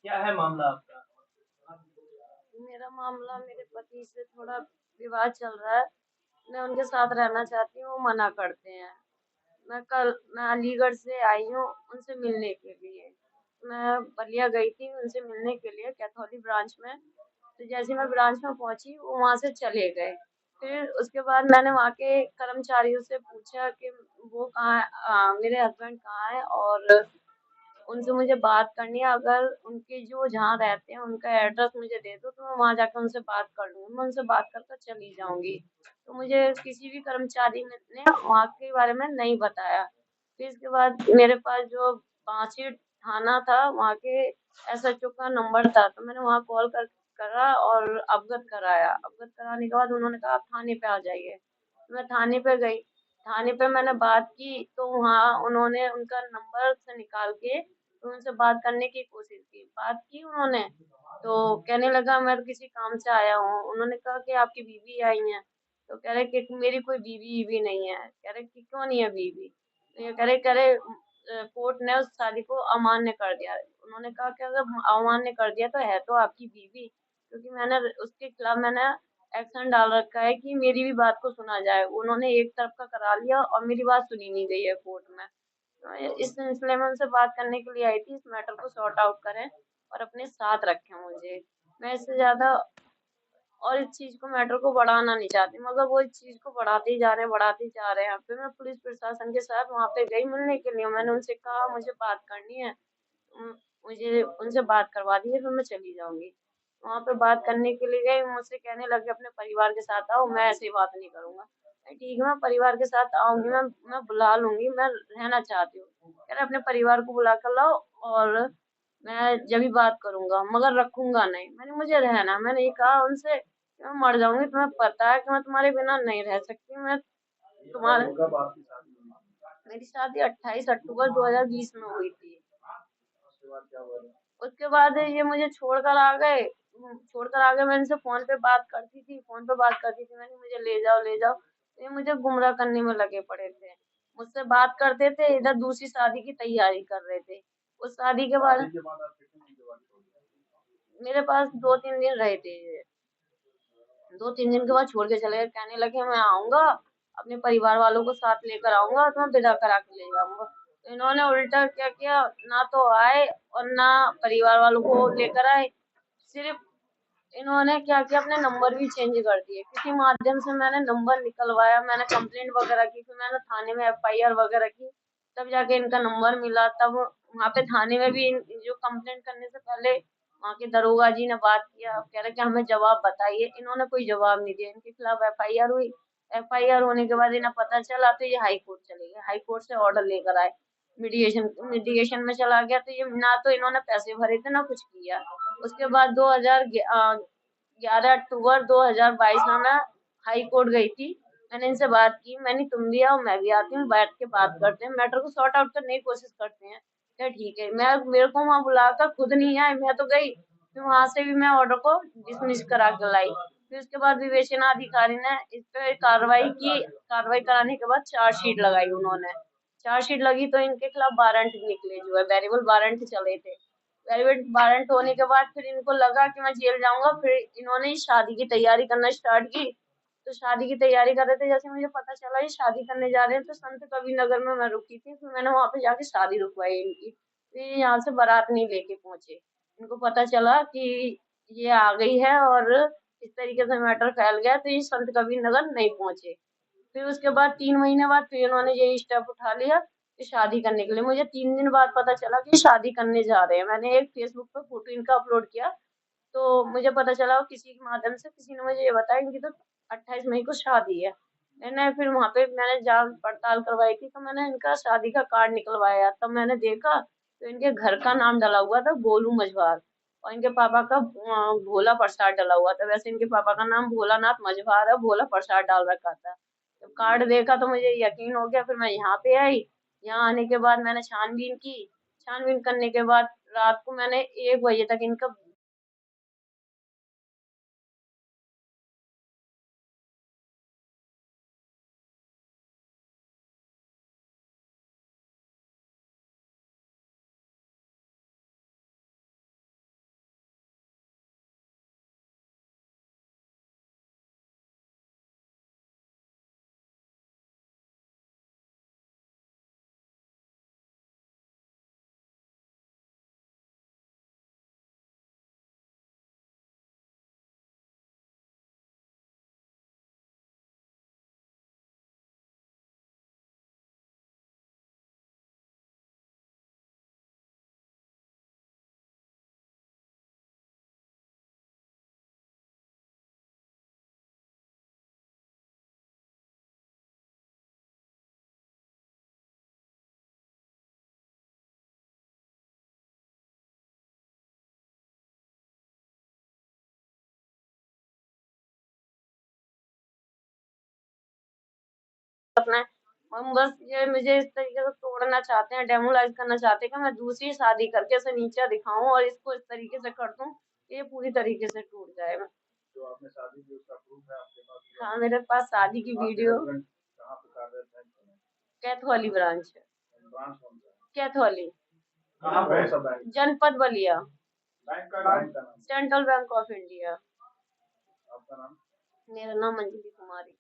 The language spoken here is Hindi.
क्या है मामला आपका? मेरा मामला मेरे पति से थोड़ा विवाद चल रहा है। मैं उनके साथ रहना चाहती हूँ, वो मना करते हैं। मैं अलीगढ़ से आई हूँ उनसे मिलने के लिए। मैं बलिया गई थी उनसे मिलने के लिए कैथोलिक ब्रांच में। तो जैसे मैं ब्रांच में पहुंची वो वहां से चले गए। फिर उसके बाद मैंने वहां के कर्मचारियों से पूछा कि वो कहाँ मेरे हस्बैंड कहाँ है और उनसे मुझे बात करनी है। अगर उनके जो जहाँ रहते हैं उनका एड्रेस मुझे दे दो तो मैं वहां जाकर उनसे बात कर लूंगी। मैं उनसे बात कर कर चली जाऊंगी। तो मुझे किसी भी कर्मचारी ने वहाँ के बारे में नहीं बताया। फिर इसके बाद मेरे पास जो बांसी थाना था वहाँ के एसएचओ का नंबर था, तो मैंने वहाँ कॉल कर करा और अवगत कराया। अवगत कराने के बाद उन्होंने कहा आप थाने पे आ जाइए। मैं थाने पे गई। थाने पे मैंने बात की तो वहाँ उन्होंने उनका नंबर से निकाल के तो उनसे बात करने की कोशिश की। बात की उन्होंने तो कहने लगा मैं तो किसी काम से आया हूँ। उन्होंने कहा कि आपकी बीवी आई है। तो कह रहे कि मेरी कोई बीवी भी नहीं है। कह रहे कि क्यों नहीं है बीवी? तो ये कह रहे कोर्ट ने उस शादी को अमान्य कर दिया। उन्होंने कहा कि अगर अमान्य कर दिया तो है तो आपकी बीवी, क्योंकि मैंने उसके खिलाफ मैंने एक्शन डाल रखा है कि मेरी भी बात को सुना जाए। उन्होंने एक तरफ का करा लिया और मेरी बात सुनी नहीं गई है कोर्ट में। तो इस सिलसिले में उनसे बात करने के लिए आई थी, इस मैटर को सॉर्ट आउट करें और अपने साथ रखें मुझे। मैं इससे ज्यादा और इस चीज को मैटर को बढ़ाना नहीं चाहती, मगर वो इस चीज को बढ़ाते ही जा रहे हैं, बढ़ाते ही जा रहे हैं। फिर मैं पुलिस प्रशासन के साथ वहां पे गई मिलने के लिए। मैंने उनसे कहा मुझे बात करनी है। मुझे उनसे बात करवा दीजिए फिर मैं चली जाऊंगी। वहां पे बात करने के लिए गई, मुझसे कहने लगे अपने परिवार के साथ आओ। मैं ऐसी बात नहीं करूंगा। ठीक है मैं परिवार के साथ आऊंगी, मैं बुला लूंगी, मैं रहना चाहती हूँ। कह रहे अपने परिवार को बुला कर लाओ और मैं जब भी बात करूंगा मगर रखूंगा नहीं। मैंने मुझे रहना, मैंने ये कहा उनसे कि मैं मर जाऊंगी, तुम्हें पता है कि मैं तुम्हारे बिना नहीं रह सकती। मैं तुम्हारे कब आपकी शादी हुई? मेरी शादी 28 अक्टूबर 2020 में हुई थी। उसके बाद क्या हुआ? उसके बाद ये मुझे छोड़कर आ गए। छोड़कर आ गए। मैं इनसे फोन पे बात करती थी, फोन पे बात करती थी। मैंने मुझे ले जाओ ले जाओ। ये मुझे गुमराह करने में लगे पड़े थे। मुझसे बात करते थे, इधर दूसरी शादी की तैयारी कर रहे थे। उस शादी के बाद शादी के बाद आप कितने दिन के बाद छोड़ गए? मेरे पास 2-3 दिन रहे थे ये। 2-3 दिन के बाद छोड़ के चले गए। कहने लगे मैं आऊंगा, अपने परिवार वालों को साथ लेकर आऊंगा और तुम्हें विदा करा के ले जाऊंगा। तो इन्होंने उल्टा क्या किया, ना तो आए और ना परिवार वालों को लेकर आए। सिर्फ इन्होंने क्या किया, अपने नंबर भी चेंज कर दिए। किसी माध्यम से मैंने नंबर निकलवाया, मैंने कंप्लेंट वगैरह की, फिर मैंने थाने में एफआईआर वगैरह की, तब जाके इनका नंबर मिला। तब वहाँ पे थाने में भी जो कंप्लेंट करने से पहले वहाँ के दरोगा जी ने बात किया। कह रहे कि हमें जवाब बताइए। इन्होंने कोई जवाब नहीं दिया। इनके खिलाफ एफआईआर हुई। एफआईआर होने के बाद इन्हें पता चला तो ये हाई कोर्ट चले गए। हाई कोर्ट से ऑर्डर लेकर आए। मीडिएशन मीडिएशन में चला गया तो ये ना तो इन्होंने पैसे भरे थे ना कुछ किया। उसके बाद 11 अक्टूबर 2022 में मैं हाई कोर्ट गई थी। मैंने इनसे बात की, मैंने तुम भी आओ मैं भी आती हूँ, बैठ के बात करते हैं, मैटर को सॉर्ट आउट करने की कोशिश करते हैं। क्या ठीक है, मैं मेरे को वहां बुलाकर खुद नहीं आए, मैं तो गई। फिर वहां से भी मैं ऑर्डर को डिसमिस करा के लाई। फिर उसके बाद विवेचनाधिकारी ने इस पे कार्रवाई की। कार्रवाई कराने के बाद चार्जशीट लगाई उन्होंने। चार्जशीट लगी तो इनके खिलाफ वारंट निकले, जो है वेरिएबल वारंट चले थे। वेरिएबल वारंट होने के बाद फिर इनको लगा कि मैं जेल जाऊंगा। फिर इन्होंने शादी की तैयारी करना स्टार्ट की। तो शादी की तैयारी कर रहे थे, जैसे मुझे पता चला ये शादी करने जा रहे हैं तो संत कबीर नगर में मैं रुकी थी। फिर मैंने वहां पे जाके शादी रुकवाई इनकी। फिर ये यहाँ से बारात नहीं लेके पहुंचे। इनको पता चला कि ये आ गई है और इस तरीके से मैटर फैल गया तो ये संत कबीर नगर नहीं पहुंचे। फिर उसके बाद 3 महीने बाद फिर उन्होंने यही स्टेप उठा लिया कि शादी करने के लिए। मुझे 3 दिन बाद पता चला कि शादी करने जा रहे हैं। मैंने एक फेसबुक पे फोटो इनका अपलोड किया तो मुझे पता चला किसी के माध्यम से, किसी ने मुझे ये बताया इनकी तो 28 मई को शादी है। मैंने फिर वहां पे मैंने जांच पड़ताल करवाई थी तो मैंने इनका शादी का कार्ड निकलवाया। तब मैंने देखा तो इनके घर का नाम डला हुआ था गोलू मझवार और इनके पापा का भोला प्रसाद डला हुआ था। वैसे इनके पापा का नाम भोलानाथ मझवार है, भोला प्रसाद डाल रखा था। जब कार्ड देखा तो मुझे यकीन हो गया। फिर मैं यहाँ पे आई। यहाँ आने के बाद मैंने छानबीन की। छानबीन करने के बाद रात को मैंने 1 बजे तक इनका हम बस ये मुझे इस तरीके से तोड़ना चाहते हैं, डेमोलाइज करना चाहते हैं कि मैं दूसरी शादी करके इसे नीचा दिखाऊं और इसको इस तरीके से कर दूं कि ये पूरी तरीके से टूट जाए। जो आपने शादी की उसका प्रूफ है आपके पास? हाँ, मेरे पास शादी की आपके वीडियो हस्बैंड कहाँ पे कार्यरत हैं? कैथोली ब्रांच है। ब्रांच कौन सा है? कैथोली कहाँ पे है सब बैंक? जनपद बलिया, बैंक का नाम? Central bank of India. आपका नाम? मेरा नाम अंजलि कुमारी।